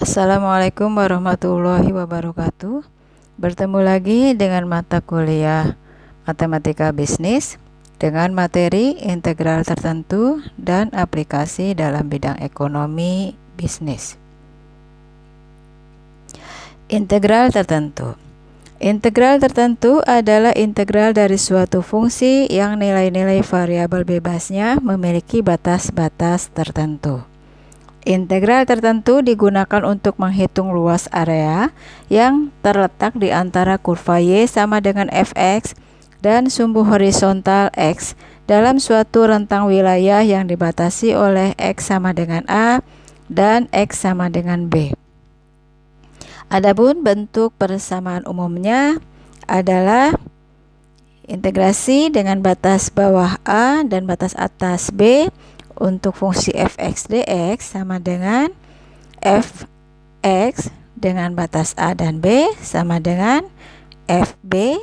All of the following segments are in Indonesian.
Assalamualaikum warahmatullahi wabarakatuh. Bertemu lagi dengan mata kuliah Matematika Bisnis dengan materi integral tertentu dan aplikasi dalam bidang ekonomi bisnis. Integral tertentu. Integral tertentu adalah integral dari suatu fungsi yang nilai-nilai variabel bebasnya memiliki batas-batas tertentu. Integral tertentu digunakan untuk menghitung luas area yang terletak di antara kurva Y sama dengan Fx dan sumbu horizontal X dalam suatu rentang wilayah yang dibatasi oleh X sama dengan A dan X sama dengan B. Adapun bentuk persamaan umumnya adalah integrasi dengan batas bawah A dan batas atas B untuk fungsi fx dx sama dengan fx dengan batas A dan B sama dengan fb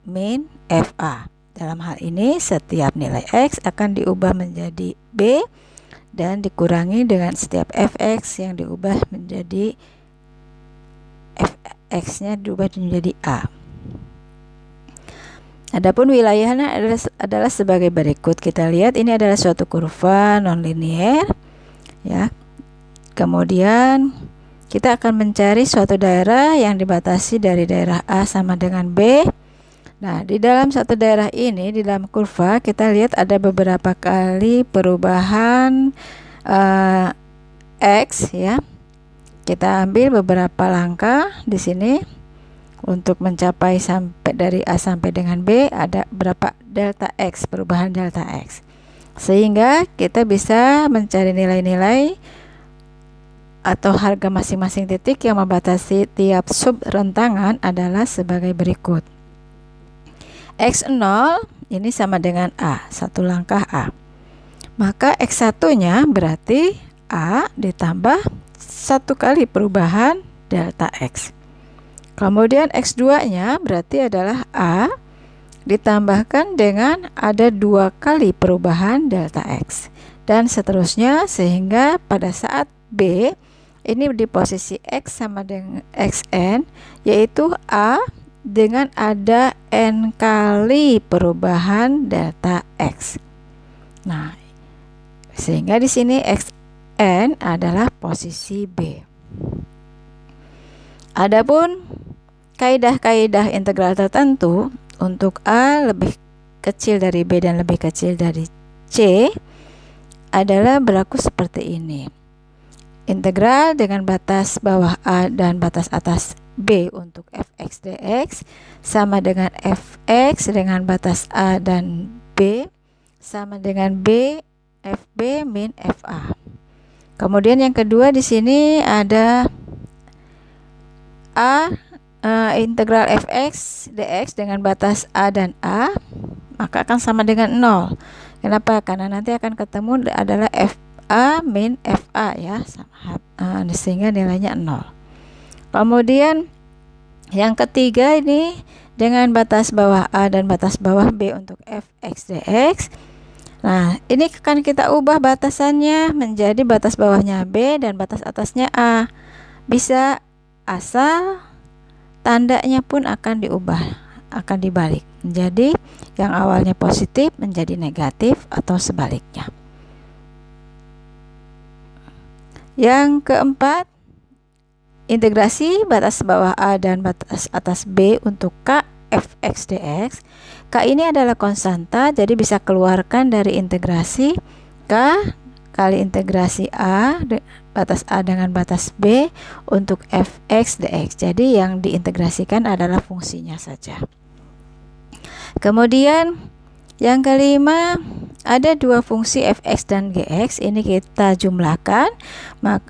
min fa. Dalam hal ini setiap nilai x akan diubah menjadi B dan dikurangi dengan setiap fx yang diubah menjadi fx-nya diubah menjadi A. Adapun wilayahnya adalah sebagai berikut. Kita lihat ini adalah suatu kurva nonlinier ya. Kemudian kita akan mencari suatu daerah yang dibatasi dari daerah A sama dengan B. Nah, di dalam satu daerah ini, di dalam kurva kita lihat ada beberapa kali perubahan X ya. Kita ambil beberapa langkah di sini untuk mencapai sampai dari A sampai dengan B ada berapa delta X, perubahan delta X. Sehingga kita bisa mencari nilai-nilai atau harga masing-masing titik yang membatasi tiap sub rentangan adalah sebagai berikut. X0 ini sama dengan A, satu langkah A. Maka X1-nya berarti A ditambah satu kali perubahan delta X. Kemudian X2-nya berarti adalah A ditambahkan dengan ada dua kali perubahan delta X. Dan seterusnya sehingga pada saat B ini di posisi X sama dengan XN, yaitu A dengan ada N kali perubahan delta X. Nah, sehingga di sini XN adalah posisi B. Adapun kaidah-kaidah integral tertentu untuk A lebih kecil dari B dan lebih kecil dari C adalah berlaku seperti ini. Integral dengan batas bawah A dan batas atas B untuk fx dx sama dengan fx dengan batas A dan B sama dengan B fb min fa. Kemudian yang kedua di sini ada A integral fx dx dengan batas A dan A maka akan sama dengan 0. Kenapa? Karena nanti akan ketemu adalah fa min fa ya, sehingga nilainya 0. Kemudian yang ketiga ini dengan batas bawah A dan batas bawah B untuk fx dx. Nah, ini akan kita ubah batasannya menjadi batas bawahnya B dan batas atasnya A. Bisa asal tandanya pun akan diubah, akan dibalik. Jadi yang awalnya positif menjadi negatif atau sebaliknya. Yang keempat, integrasi batas bawah A dan batas atas B untuk K fx dx. K ini adalah konstanta, jadi bisa keluarkan dari integrasi K kali integrasi A batas A dengan batas B untuk fx dx. Jadi yang diintegrasikan adalah fungsinya saja. Kemudian yang kelima, ada dua fungsi fx dan gx. Ini kita jumlahkan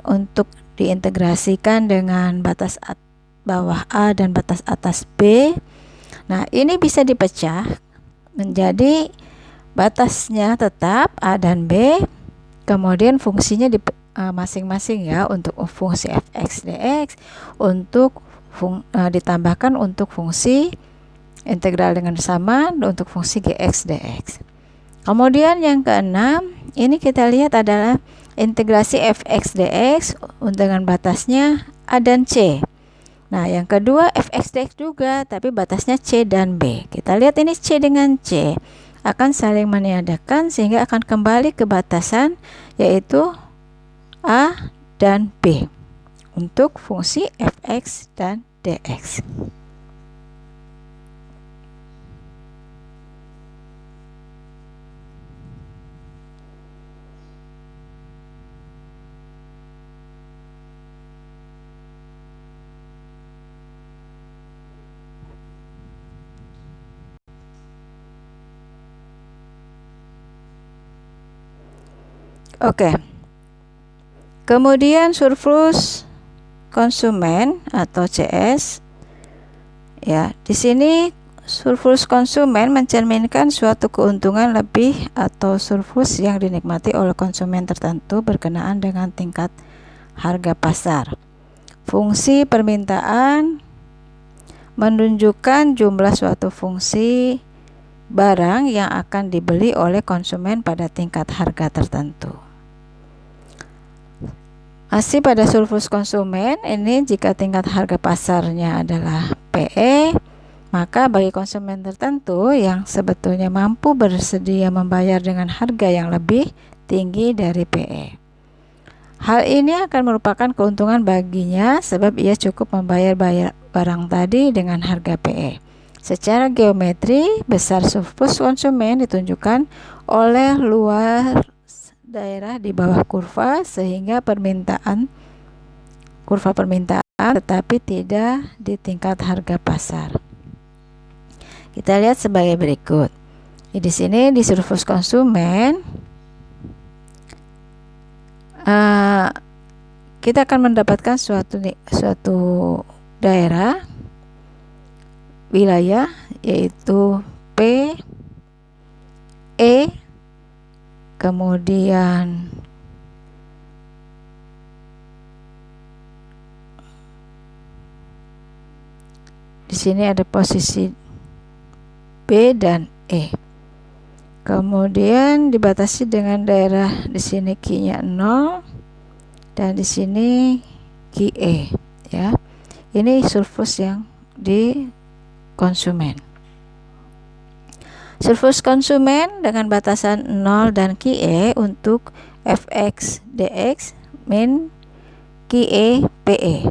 untuk diintegrasikan dengan batas bawah A dan batas atas B. Nah, ini bisa dipecah menjadi batasnya tetap A dan B. Kemudian fungsinya masing-masing ya, untuk fungsi fx dx untuk ditambahkan untuk fungsi integral dengan sama untuk fungsi gx dx. Kemudian yang keenam, ini kita lihat adalah integrasi fx dx dengan batasnya A dan C. Nah, yang kedua fx dx juga, tapi batasnya C dan B. Kita lihat ini C dengan C akan saling meniadakan sehingga akan kembali ke batasan, yaitu A dan B untuk fungsi fx dan dx. Oke. Kemudian surplus konsumen atau CS. Ya, di sini surplus konsumen mencerminkan suatu keuntungan lebih atau surplus yang dinikmati oleh konsumen tertentu berkenaan dengan tingkat harga pasar. Fungsi permintaan menunjukkan jumlah suatu fungsi barang yang akan dibeli oleh konsumen pada tingkat harga tertentu. Masih pada surplus konsumen, ini jika tingkat harga pasarnya adalah PE, maka bagi konsumen tertentu yang sebetulnya mampu bersedia membayar dengan harga yang lebih tinggi dari PE. Hal ini akan merupakan keuntungan baginya sebab ia cukup membayar barang tadi dengan harga PE. Secara geometri, besar surplus konsumen ditunjukkan oleh luas daerah di bawah kurva sehingga kurva permintaan tetapi tidak di tingkat harga pasar. Kita lihat sebagai berikut. Di sini di surplus konsumen kita akan mendapatkan suatu daerah wilayah yaitu P, E, kemudian di sini ada posisi B dan E. Kemudian dibatasi dengan daerah di sini Q-nya 0 dan di sini QE ya. Ini surplus yang di konsumen. Surplus konsumen dengan batasan 0 dan QE untuk fx dx min QE PE.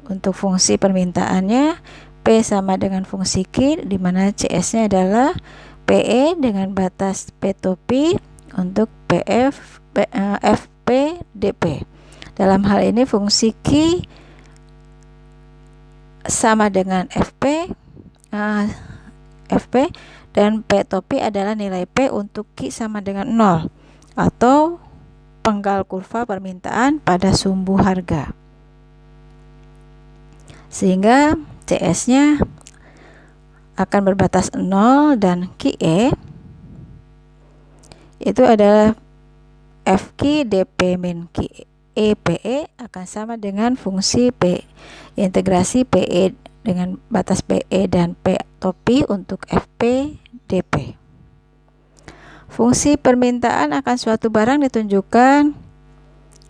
Untuk fungsi permintaannya P sama dengan fungsi Q, di mana CS-nya adalah PE dengan batas P to P untuk FP DP. Dalam hal ini fungsi Q sama dengan FP dan P to P adalah nilai P untuk Q sama dengan 0 atau penggal kurva permintaan pada sumbu harga. Sehingga CS-nya akan berbatas 0 dan QE itu adalah FQ DP min QE PE akan sama dengan fungsi P integrasi PE dengan batas PE dan P to P untuk FP DP. Fungsi permintaan akan suatu barang ditunjukkan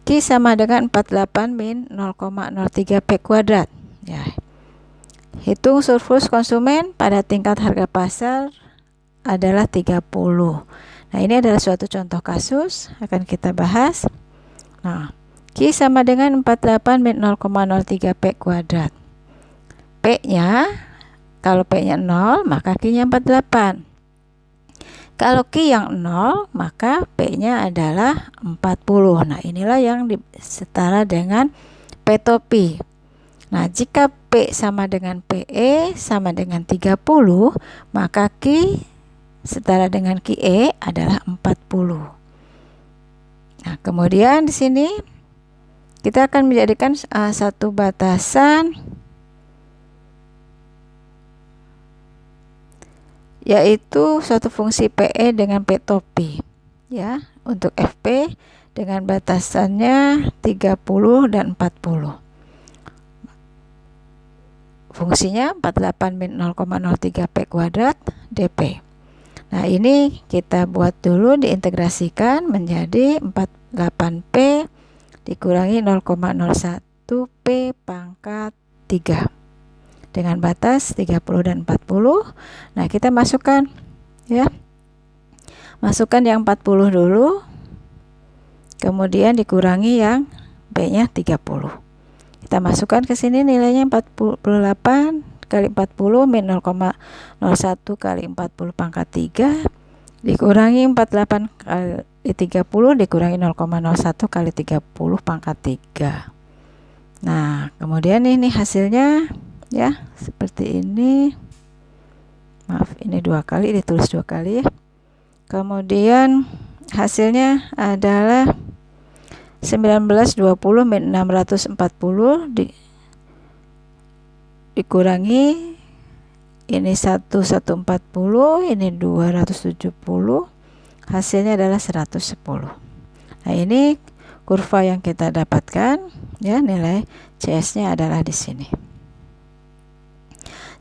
Q sama dengan 48 min 0,03 P kuadrat ya. Hitung surplus konsumen pada tingkat harga pasar adalah 30. Nah, ini adalah suatu contoh kasus akan kita bahas. Nah, Q sama dengan 48 min 0,03 P kuadrat. P-nya, kalau P-nya 0, maka Q-nya 48. Kalau Q yang 0, maka P-nya adalah 40. Nah, inilah yang setara dengan P to P. Nah, jika P sama dengan PE sama dengan 30, maka Q setara dengan QE adalah 40. Nah, kemudian di sini kita akan menjadikan satu batasan yaitu suatu fungsi PE dengan P to P ya, untuk FP dengan batasannya 30 dan 40. Fungsinya 48 min 0,03 P kuadrat DP. Nah, ini kita buat dulu, diintegrasikan menjadi 40 8P dikurangi 0,01 P pangkat 3 dengan batas 30 dan 40. Nah, kita masukkan ya. Masukkan yang 40 dulu. Kemudian dikurangi yang B-nya 30. Kita masukkan ke sini nilainya 48 kali 40 min 0,01 kali 40 pangkat 3 dikurangi 48 kali 30 dikurangi 0,01 kali 30 pangkat 3. Nah, kemudian ini hasilnya ya seperti ini. Maaf, ini 2 kali, ditulis 2 kali ya. Kemudian hasilnya adalah 1920 min 640 dikurangi ini 1140, ini 270, hasilnya adalah 110. Nah, ini kurva yang kita dapatkan ya, nilai CS-nya adalah di sini.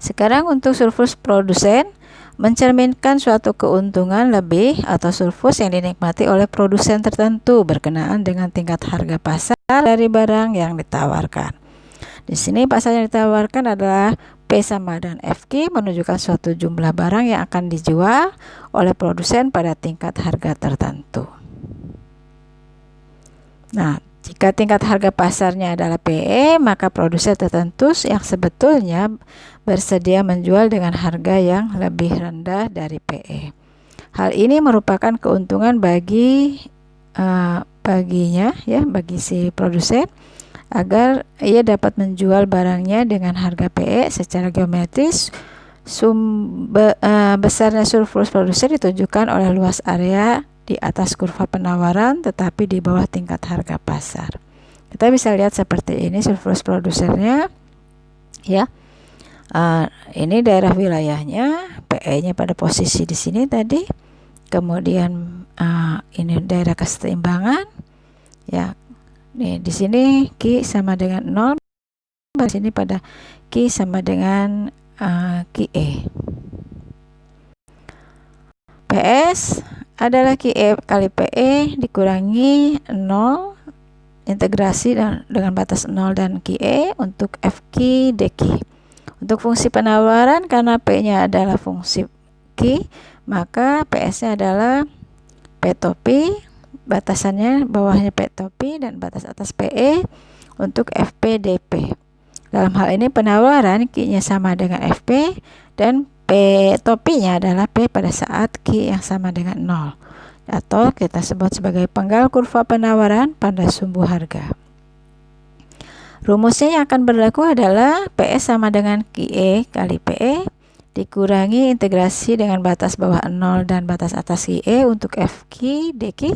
Sekarang untuk surplus produsen mencerminkan suatu keuntungan lebih atau surplus yang dinikmati oleh produsen tertentu berkenaan dengan tingkat harga pasar dari barang yang ditawarkan. Di sini pasar yang ditawarkan adalah P sama dengan FQ, menunjukkan suatu jumlah barang yang akan dijual oleh produsen pada tingkat harga tertentu. Nah, jika tingkat harga pasarnya adalah PE, maka produsen tertentu yang sebetulnya bersedia menjual dengan harga yang lebih rendah dari PE. Hal ini merupakan keuntungan baginya ya, bagi si produsen, agar ia dapat menjual barangnya dengan harga PE secara geometris. Besarnya surplus produsen ditunjukkan oleh luas area di atas kurva penawaran tetapi di bawah tingkat harga pasar. Kita bisa lihat seperti ini surplus produsennya ya. Ini daerah wilayahnya, PE-nya pada posisi di sini tadi. Kemudian ini daerah keseimbangan ya. Nih, di sini Q sama dengan 0, di sini pada Q sama dengan QE. PS adalah QE kali PE dikurangi 0, integrasi dengan batas 0 dan QE untuk FQ DQ. Untuk fungsi penawaran, karena P-nya adalah fungsi Q, maka PS-nya adalah P topi, batasannya bawahnya P topi dan batas atas PE untuk FP DP. Dalam hal ini penawaran Q-nya sama dengan FP dan P topinya adalah P pada saat Q yang sama dengan 0, atau kita sebut sebagai penggal kurva penawaran pada sumbu harga. Rumusnya yang akan berlaku adalah PS sama dengan QE kali PE dikurangi integrasi dengan batas bawah 0 dan batas atas QE untuk FQ DQ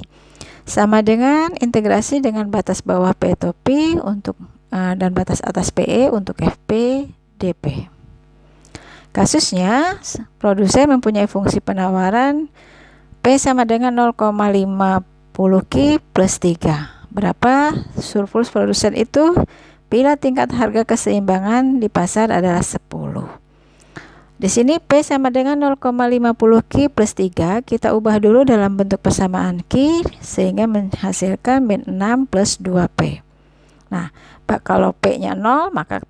sama dengan integrasi dengan batas bawah P topi untuk dan batas atas PE untuk FP DP. Kasusnya produsen mempunyai fungsi penawaran P sama dengan 0,50 Q plus 3. Berapa surplus produsen itu bila tingkat harga keseimbangan di pasar adalah 10. Di sini P sama dengan 0,50 Q plus 3, kita ubah dulu dalam bentuk persamaan Q sehingga menghasilkan min 6 plus 2P. Nah, kalau P-nya 0 maka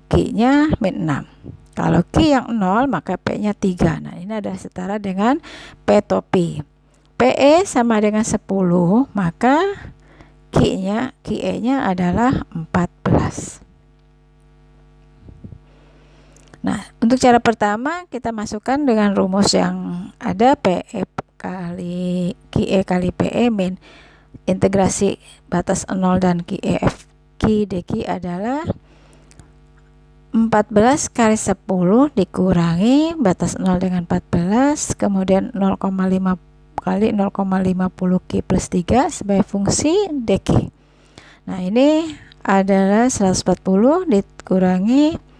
Q-nya min 6. Kalau Q yang 0 maka P-nya 3. Nah, ini adalah setara dengan P topi. PE sama dengan 10, maka QE-nya adalah 14. Nah, untuk cara pertama kita masukkan dengan rumus yang ada PE kali QE kali PE min integrasi batas 0 dan QE FQ DQ adalah 14 kali 10 dikurangi batas 0 dengan 14, kemudian 0,5 kali 0,50 Q plus 3 sebagai fungsi DQ. Nah, ini adalah 140 dikurangi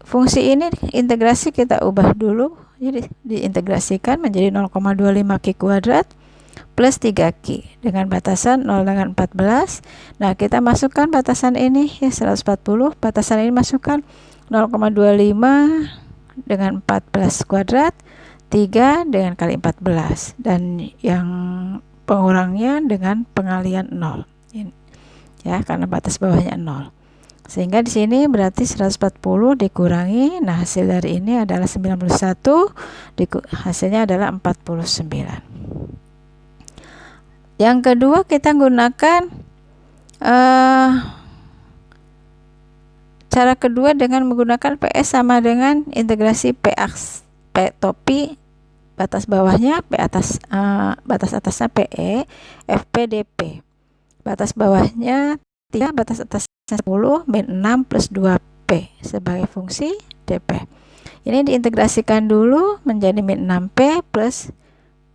fungsi ini integrasi kita ubah dulu, jadi diintegrasikan menjadi 0,25 Q kuadrat plus 3Q dengan batasan 0 dengan 14. Nah, kita masukkan batasan ini ya, 140, batasan ini masukkan 0,25 dengan 14 kuadrat, 3 dengan kali 14, dan yang pengurangnya dengan pengalian 0. Ya, karena batas bawahnya 0. Sehingga di sini berarti 140 dikurangi, nah hasil dari ini adalah 91, hasilnya adalah 49. Yang kedua kita gunakan cara kedua dengan menggunakan PS sama dengan integrasi P topi, batas bawahnya P atas, batas atasnya PE, FP DP. Batas bawahnya 3, batas atasnya 10, min 6 plus 2P sebagai fungsi DP. Ini diintegrasikan dulu menjadi min 6P plus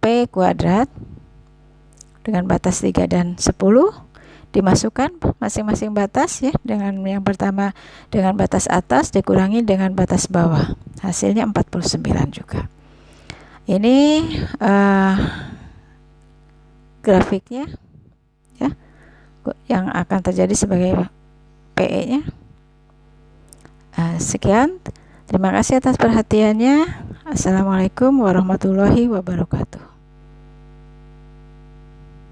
P kuadrat dengan batas 3 dan 10. Dimasukkan masing-masing batas ya, dengan yang pertama dengan batas atas dikurangi dengan batas bawah. Hasilnya 49 juga. Ini grafiknya ya, yang akan terjadi sebagai PE-nya. Sekian, terima kasih atas perhatiannya. Assalamualaikum warahmatullahi wabarakatuh.